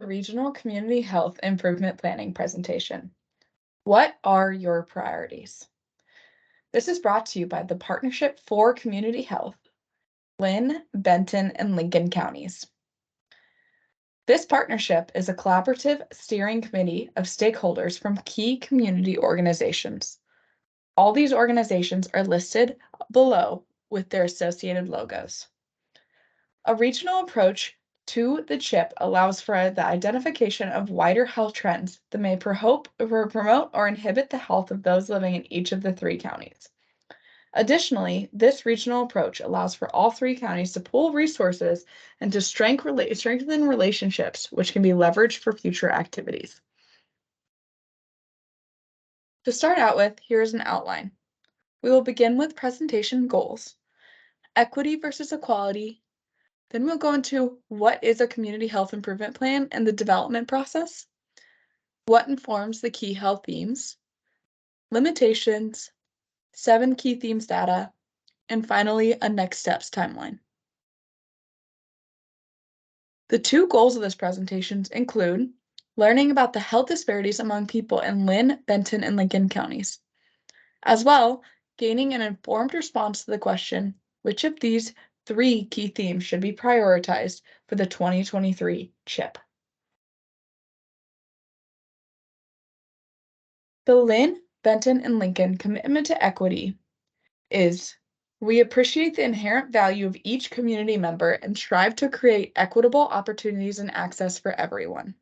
Regional Community Health Improvement Planning presentation. What are your priorities? This is brought to you by the Partnership for Community Health, Linn, Benton, and Lincoln counties. This partnership is a collaborative steering committee of stakeholders from key community organizations. All these organizations are listed below with their associated logos. A regional approach to the CHIP allows for the identification of wider health trends that may promote or inhibit the health of those living in each of the three counties. Additionally, this regional approach allows for all three counties to pool resources and to strengthen relationships, which can be leveraged for future activities. To start out with, here is an outline. We will begin with presentation goals, equity versus equality. Then we'll go into what is a community health improvement plan and the development process, what informs the key health themes, limitations, 7 key themes data, and finally, a next steps timeline. The 2 goals of this presentation include learning about the health disparities among people in Linn, Benton, and Lincoln counties, as well gaining an informed response to the question, which of these 3 key themes should be prioritized for the 2023 CHIP. The Linn, Benton, and Lincoln commitment to equity is we appreciate the inherent value of each community member and strive to create equitable opportunities and access for everyone.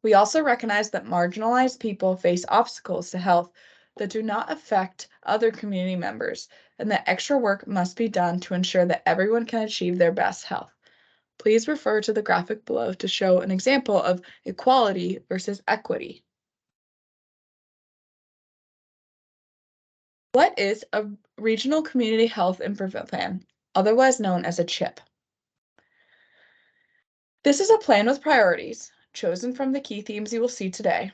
We also recognize that marginalized people face obstacles to health that do not affect other community members, and that extra work must be done to ensure that everyone can achieve their best health. Please refer to the graphic below to show an example of equality versus equity. What is a Regional Community Health Improvement Plan, otherwise known as a CHIP? This is a plan with priorities, chosen from the key themes you will see today,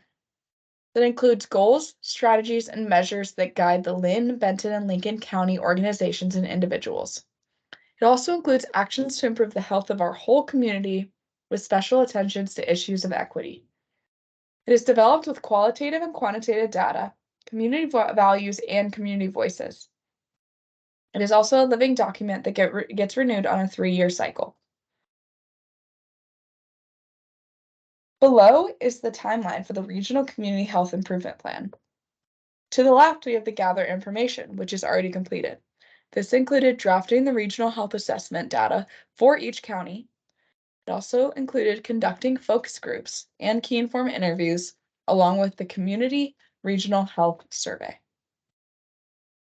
that includes goals, strategies, and measures that guide the Linn, Benton, and Lincoln County organizations and individuals. It also includes actions to improve the health of our whole community with special attentions to issues of equity. It is developed with qualitative and quantitative data, community values, and community voices. It is also a living document that gets renewed on a 3-year cycle. Below is the timeline for the Regional Community Health Improvement Plan. To the left, we have the gather information, which is already completed. This included drafting the regional health assessment data for each county. It also included conducting focus groups and key informed interviews, along with the Community Regional Health Survey.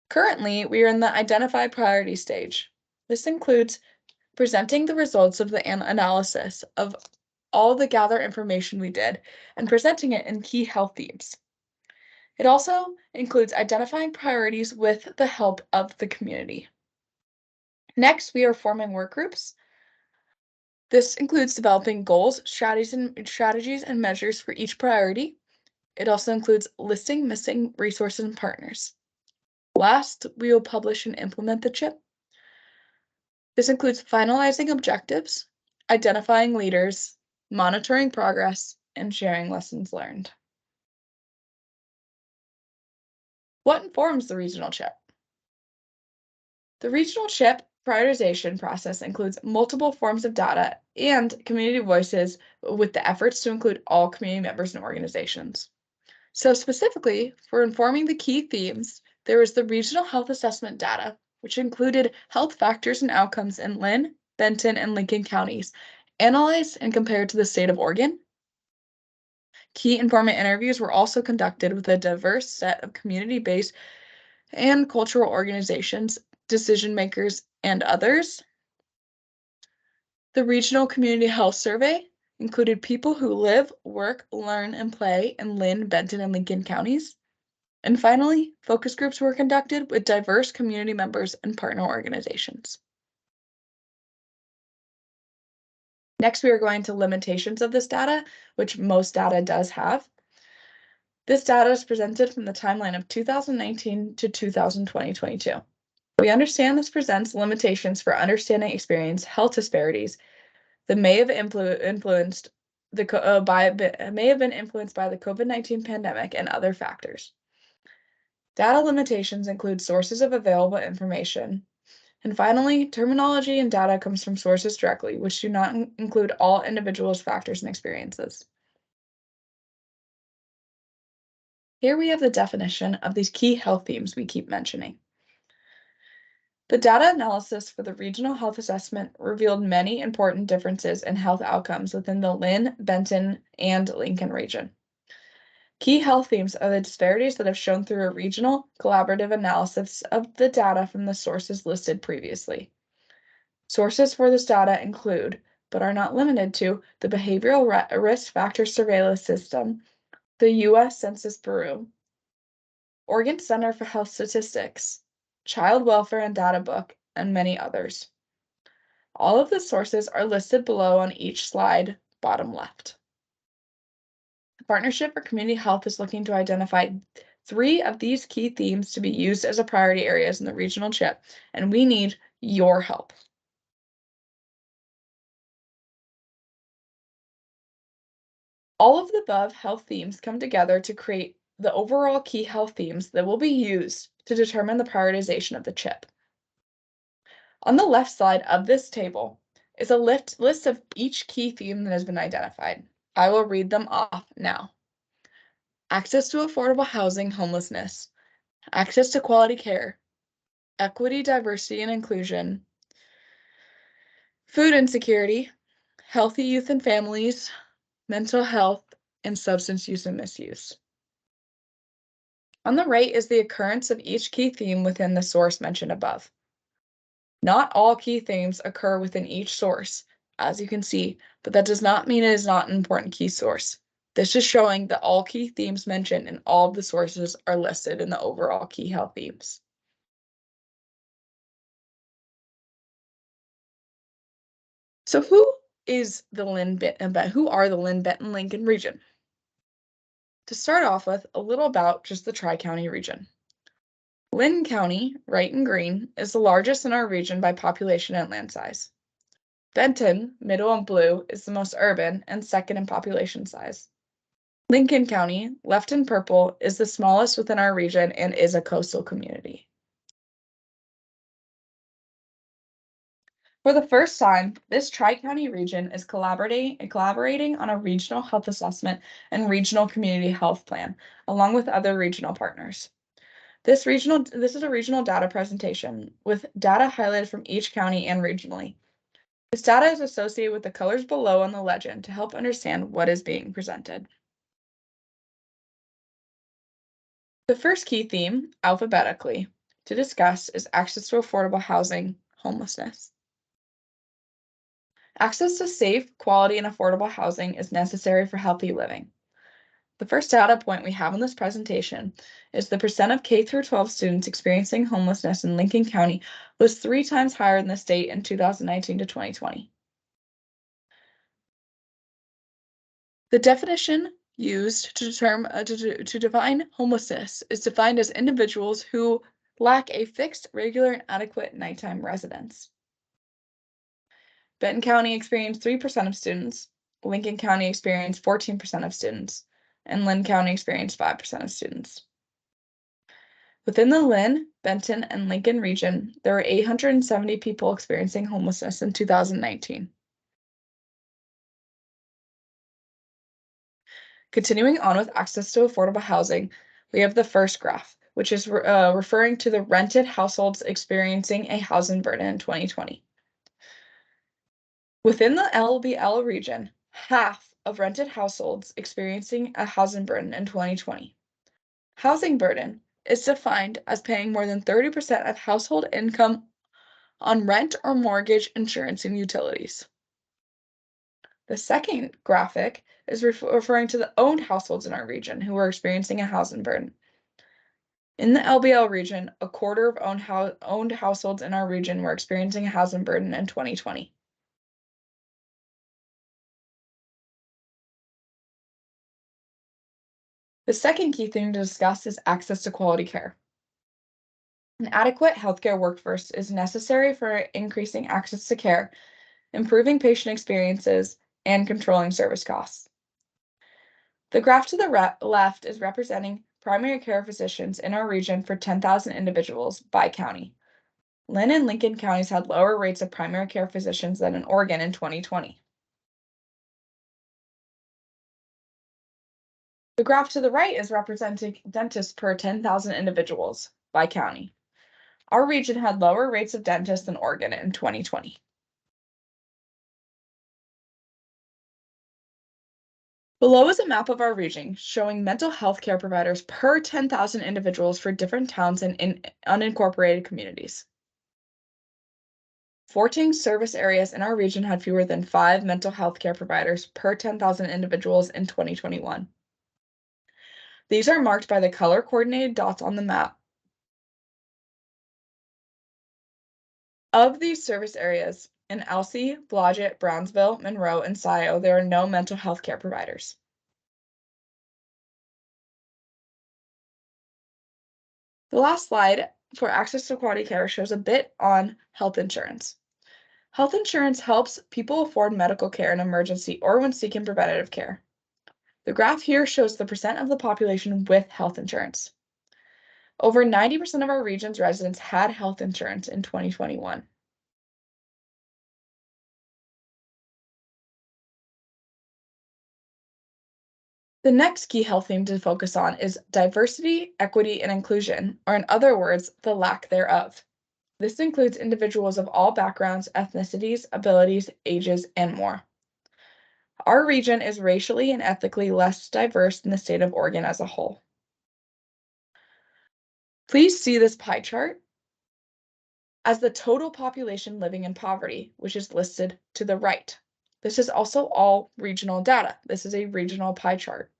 Currently, we are in the identify priority stage. This includes presenting the results of the analysis of all the gather information we did and presenting it in key health themes. It also includes identifying priorities with the help of the community. Next, we are forming work groups. This includes developing goals, strategies, and measures for each priority. It also includes listing missing resources and partners. Last, we will publish and implement the CHIP. This includes finalizing objectives, identifying leaders, monitoring progress, and sharing lessons learned. What informs the regional CHIP? The regional CHIP prioritization process includes multiple forms of data and community voices with the efforts to include all community members and organizations. So specifically, for informing the key themes, there was the regional health assessment data, which included health factors and outcomes in Linn, Benton, and Lincoln counties, analyzed and compared to the state of Oregon. Key informant interviews were also conducted with a diverse set of community-based and cultural organizations, decision makers, and others. The Regional Community Health Survey included people who live, work, learn, and play in Linn, Benton, and Lincoln counties. And finally, focus groups were conducted with diverse community members and partner organizations. Next, we are going to limitations of this data, which most data does have. This data is presented from the timeline of 2019 to 2022. We understand this presents limitations for understanding experience health disparities that may have been influenced by the COVID-19 pandemic and other factors. Data limitations include sources of available information. And finally, terminology and data comes from sources directly, which do not include all individuals' factors and experiences. Here we have the definition of these key health themes we keep mentioning. The data analysis for the regional health assessment revealed many important differences in health outcomes within the Linn, Benton, and Lincoln region. Key health themes are the disparities that have shown through a regional collaborative analysis of the data from the sources listed previously. Sources for this data include, but are not limited to, the Behavioral Risk Factor Surveillance System, the U.S. Census Bureau, Oregon Center for Health Statistics, Child Welfare and Data Book, and many others. All of the sources are listed below on each slide, bottom left. The Partnership for Community Health is looking to identify 3 of these key themes to be used as a priority areas in the regional CHIP, and we need your help. All of the above health themes come together to create the overall key health themes that will be used to determine the prioritization of the CHIP. On the left side of this table is a list of each key theme that has been identified. I will read them off now. Access to affordable housing, homelessness, access to quality care, equity, diversity, and inclusion, food insecurity, healthy youth and families, mental health, and substance use and misuse. On the right is the occurrence of each key theme within the source mentioned above. Not all key themes occur within each source, as you can see, but that does not mean it is not an important key source. This is showing that all key themes mentioned in all of the sources are listed in the overall key health themes. So who are the Linn, Benton, Lincoln region? To start off with, a little about just the Tri-County region. Linn County, right in green, is the largest in our region by population and land size. Benton, middle in blue, is the most urban and second in population size. Lincoln County, left in purple, is the smallest within our region and is a coastal community. For the first time, this Tri-County region is collaborating on a regional health assessment and regional community health plan, along with other regional partners. This is a regional data presentation with data highlighted from each county and regionally. This data is associated with the colors below on the legend to help understand what is being presented. The first key theme, alphabetically, to discuss is access to affordable housing, homelessness. Access to safe, quality, and affordable housing is necessary for healthy living. The first data point we have in this presentation is the percent of K-12 students experiencing homelessness in Lincoln County was 3 times higher in the state in 2019 to 2020. The definition used to define homelessness is defined as individuals who lack a fixed, regular, and adequate nighttime residence. Benton County experienced 3% of students, Lincoln County experienced 14% of students, and Linn County experienced 5% of students. Within the Linn, Benton, and Lincoln region, there were 870 people experiencing homelessness in 2019. Continuing on with access to affordable housing, we have the first graph, which is referring to the rented households experiencing a housing burden in 2020. Within the LBL region, half of rented households experiencing a housing burden in 2020. Housing burden is defined as paying more than 30% of household income on rent or mortgage, insurance, and utilities. The second graphic is referring to the owned households in our region who are experiencing a housing burden. In the LBL region, a quarter of owned households in our region were experiencing a housing burden in 2020. The second key thing to discuss is access to quality care. An adequate healthcare workforce is necessary for increasing access to care improving patient experiences, and controlling service costs. The graph to the left is representing primary care physicians in our region for 10,000 individuals by county. Lynn and Lincoln counties had lower rates of primary care physicians than in Oregon in 2020. The graph to the right is representing dentists per 10,000 individuals by county. Our region had lower rates of dentists than Oregon in 2020. Below is a map of our region showing mental health care providers per 10,000 individuals for different towns and in unincorporated communities. 14 service areas in our region had fewer than 5 mental health care providers per 10,000 individuals in 2021. These are marked by the color-coordinated dots on the map. Of these service areas, in Elsie, Blodgett, Brownsville, Monroe, and Scioto, there are no mental health care providers. The last slide for access to quality care shows a bit on health insurance. Health insurance helps people afford medical care in emergency or when seeking preventative care. The graph here shows the percent of the population with health insurance. Over 90% of our region's residents had health insurance in 2021. The next key health theme to focus on is diversity, equity, and inclusion, or in other words, the lack thereof. This includes individuals of all backgrounds, ethnicities, abilities, ages, and more. Our region is racially and ethnically less diverse than the state of Oregon as a whole. Please see this pie chart as the total population living in poverty, which is listed to the right. This is also all regional data. This is a regional pie chart.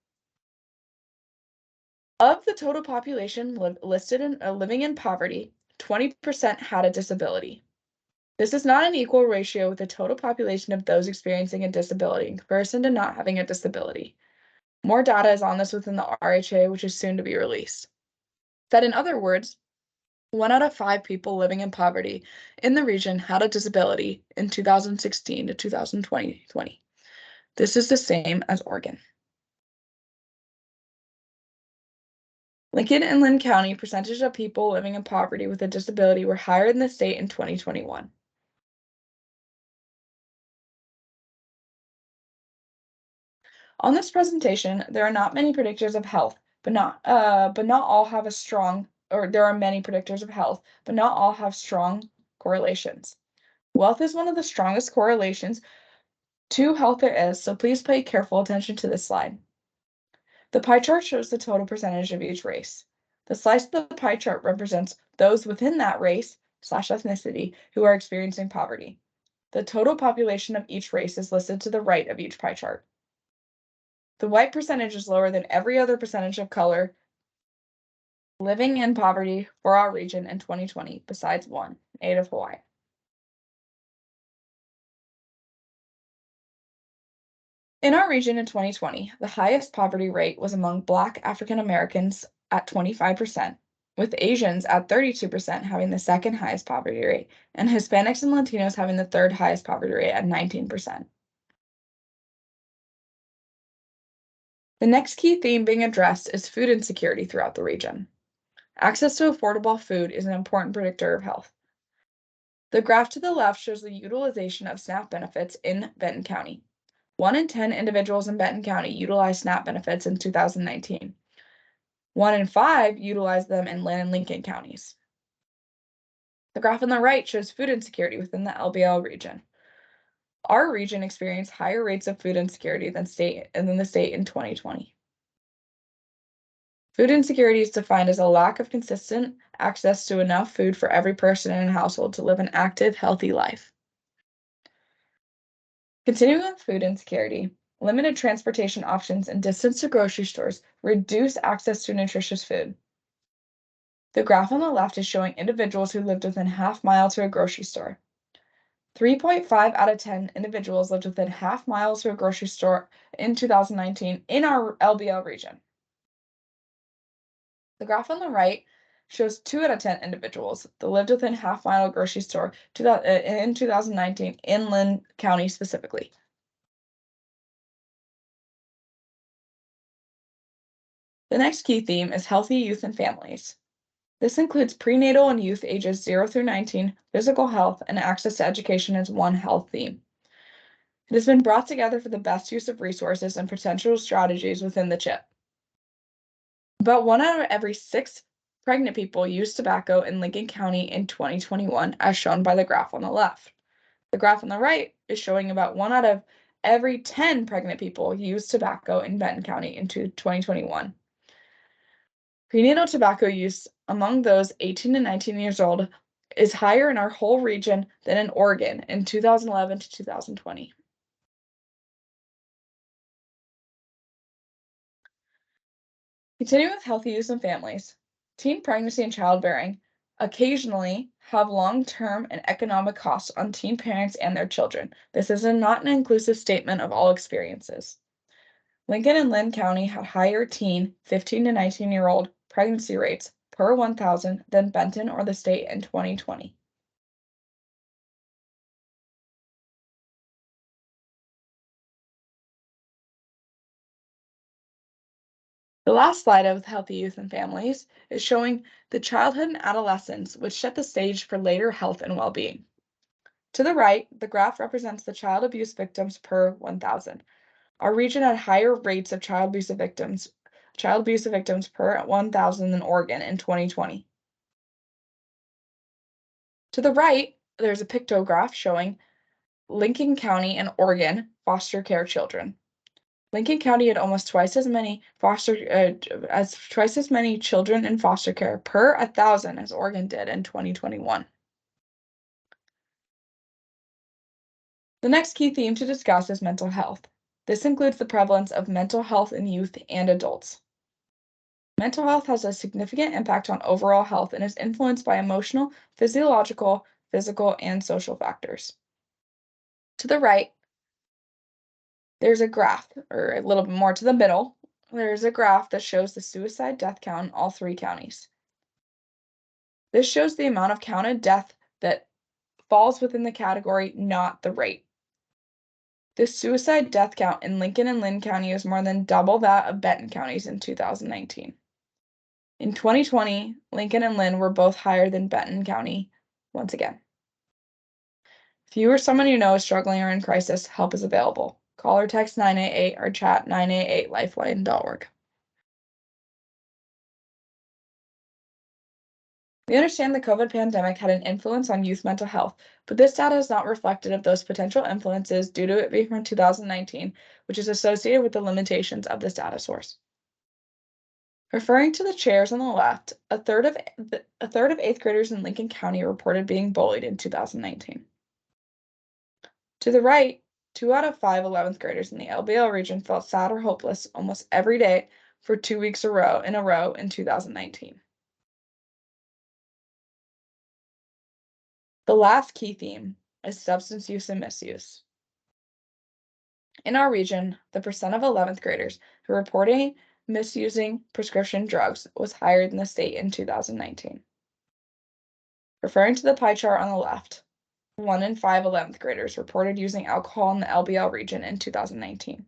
Of the total population listed in living in poverty, 20% had a disability. This is not an equal ratio with the total population of those experiencing a disability in comparison to not having a disability. More data is on this within the RHA, which is soon to be released. Said in other words, 1 out of 5 people living in poverty in the region had a disability in 2016 to 2020. This is the same as Oregon. Lincoln and Lynn County percentage of people living in poverty with a disability were higher than the state in 2021. On this presentation, there are not many predictors of health, but not all have a strong, or there are many predictors of health, but not all have strong correlations. Wealth is one of the strongest correlations to health there is, so please pay careful attention to this slide. The pie chart shows the total percentage of each race. The slice of the pie chart represents those within that race/ethnicity who are experiencing poverty. The total population of each race is listed to the right of each pie chart. The white percentage is lower than every other percentage of color living in poverty for our region in 2020, besides one, Native Hawaii. In our region in 2020, the highest poverty rate was among Black African Americans at 25%, with Asians at 32% having the second highest poverty rate, and Hispanics and Latinos having the third highest poverty rate at 19%. The next key theme being addressed is food insecurity throughout the region. Access to affordable food is an important predictor of health. The graph to the left shows the utilization of SNAP benefits in Benton County. 1 in 10 individuals in Benton County utilized SNAP benefits in 2019. 1 in 5 utilized them in Lynn and Lincoln counties. The graph on the right shows food insecurity within the LBL region. Our region experienced higher rates of food insecurity than the state in 2020. Food insecurity is defined as a lack of consistent access to enough food for every person in a household to live an active, healthy life. Continuing with food insecurity, limited transportation options and distance to grocery stores reduce access to nutritious food. The graph on the left is showing individuals who lived within half mile to a grocery store. 3.5 out of 10 individuals lived within half miles to a grocery store in 2019 in our LBL region. The graph on the right shows 2 out of 10 individuals that lived within half-mile grocery store in 2019 in Linn County specifically. The next key theme is healthy youth and families. This includes prenatal and youth ages 0 through 19, physical health, and access to education as one health theme. It has been brought together for the best use of resources and potential strategies within the CHIP. About 1 out of every 6 pregnant people used tobacco in Lincoln County in 2021, as shown by the graph on the left. The graph on the right is showing about 1 out of every 10 pregnant people used tobacco in Benton County in 2021. Prenatal tobacco use among those 18 to 19 years old is higher in our whole region than in Oregon in 2011 to 2020. Continuing with healthy youth and families, teen pregnancy and childbearing occasionally have long-term and economic costs on teen parents and their children. This is not an inclusive statement of all experiences. Lincoln and Linn County had higher teen 15 to 19-year-old pregnancy rates per 1,000 than Benton or the state in 2020. The last slide of healthy youth and families is showing the childhood and adolescence, which set the stage for later health and well-being. To the right, the graph represents the child abuse victims per 1,000. Our region had higher rates of child abuse victims per 1,000 than Oregon in 2020. To the right, there's a pictograph showing Lincoln County and Oregon foster care children. Lincoln County had almost twice as many children in foster care per 1,000 as Oregon did in 2021. The next key theme to discuss is mental health. This includes the prevalence of mental health in youth and adults. Mental health has a significant impact on overall health and is influenced by emotional, physiological, physical, and social factors. To the right, there's a graph, or a little bit more to the middle, there's a graph that shows the suicide death count in all 3 counties. This shows the amount of counted death that falls within the category, not the rate. The suicide death count in Lincoln and Linn County is more than double that of Benton counties in 2019. In 2020, Lincoln and Linn were both higher than Benton County once again. If you or someone you know is struggling or in crisis, help is available. Call or text 988 or chat 988lifeline.org. We understand the COVID pandemic had an influence on youth mental health, but this data is not reflective of those potential influences due to it being from 2019, which is associated with the limitations of this data source. Referring to the chairs on the left, a third of 8th graders in Lincoln County reported being bullied in 2019. To the right, 2 out of 5 11th graders in the LBL region felt sad or hopeless almost every day for 2 weeks in a row in 2019. The last key theme is substance use and misuse. In our region, the percent of 11th graders who were reporting misusing prescription drugs was higher than the state in 2019. Referring to the pie chart on the left, 1 in 5 11th graders reported using alcohol in the LBL region in 2019.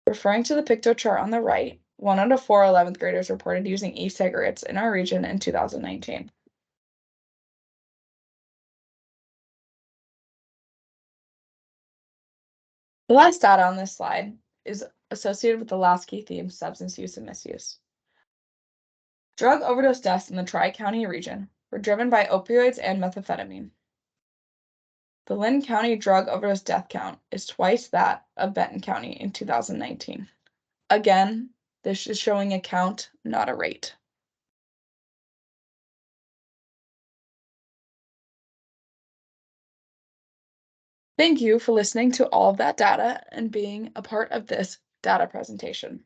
Referring to the picto chart on the right, 1 out of 4 11th graders reported using e-cigarettes in our region in 2019. The last data on this slide is associated with the last key theme, substance use and misuse. Drug overdose deaths in the Tri-County region were driven by opioids and methamphetamine. The Linn County drug overdose death count is twice that of Benton County in 2019. Again, this is showing a count, not a rate. Thank you for listening to all of that data and being a part of this data presentation.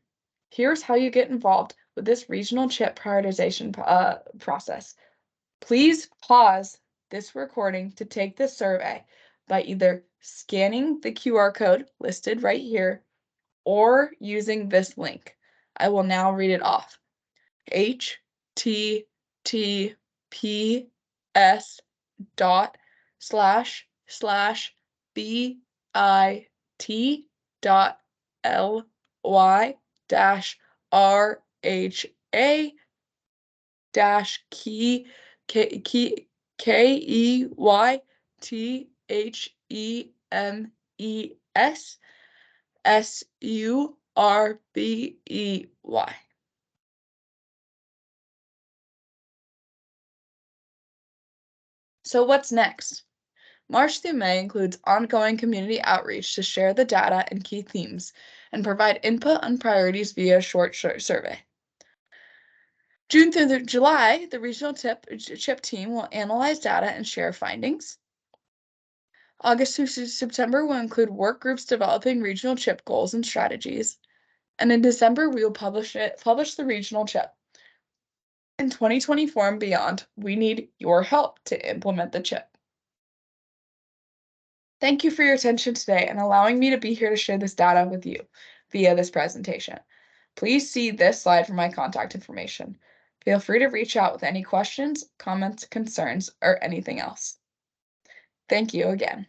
Here's how you get involved with this regional CHIP prioritization process. Please pause this recording to take this survey by either scanning the QR code listed right here or using this link. I will now read it off. https KeyThesurbey. So what's next? March through May includes ongoing community outreach to share the data and key themes and provide input on priorities via a short survey. June through July, the regional CHIP team will analyze data and share findings. August through September will include work groups developing regional CHIP goals and strategies. And in December, we will publish the regional CHIP. In 2024 and beyond, we need your help to implement the CHIP. Thank you for your attention today and allowing me to be here to share this data with you via this presentation. Please see this slide for my contact information. Feel free to reach out with any questions, comments, concerns, or anything else. Thank you again.